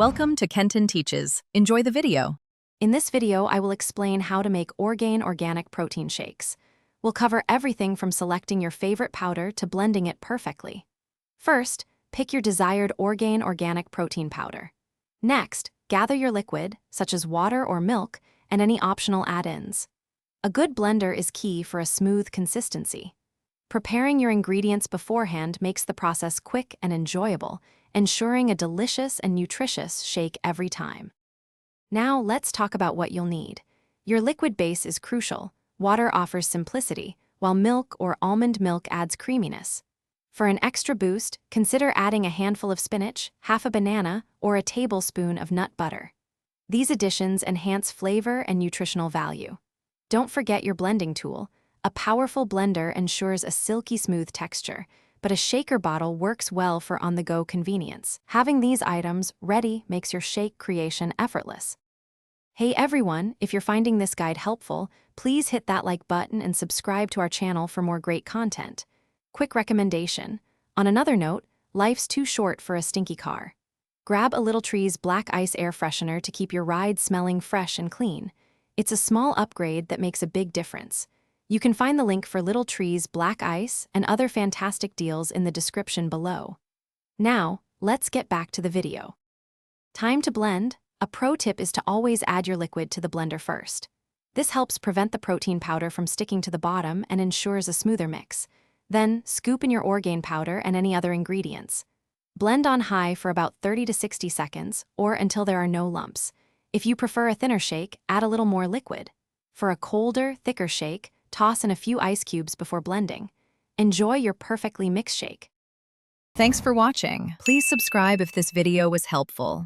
Welcome to Kenton Teaches. Enjoy the video. In this video, I will explain how to make Orgain organic protein shakes. We'll cover everything from selecting your favorite powder to blending it perfectly. First, pick your desired Orgain organic protein powder. Next, gather your liquid, such as water or milk, and any optional add-ins. A good blender is key for a smooth consistency. Preparing your ingredients beforehand makes the process quick and enjoyable, ensuring a delicious and nutritious shake every time. Now let's talk about what you'll need. Your liquid base is crucial. Water offers simplicity, while milk or almond milk adds creaminess. For an extra boost, consider adding a handful of spinach, half a banana, or a tablespoon of nut butter. These additions enhance flavor and nutritional value. Don't forget your blending tool. A powerful blender ensures a silky smooth texture, but a shaker bottle works well for on-the-go convenience. Having these items ready makes your shake creation effortless. Hey everyone, if you're finding this guide helpful, please hit that like button and subscribe to our channel for more great content. Quick recommendation. On another note, life's too short for a stinky car. Grab a Little Tree's Black Ice air freshener to keep your ride smelling fresh and clean. It's a small upgrade that makes a big difference. You can find the link for Little Tree's Black Ice and other fantastic deals in the description below. Now, let's get back to the video. Time to blend. A pro tip is to always add your liquid to the blender first. This helps prevent the protein powder from sticking to the bottom and ensures a smoother mix. Then, scoop in your Orgain powder and any other ingredients. Blend on high for about 30 to 60 seconds, or until there are no lumps. If you prefer a thinner shake, add a little more liquid. For a colder, thicker shake, toss in a few ice cubes before blending. Enjoy your perfectly mixed shake. Thanks for watching. Please subscribe if this video was helpful.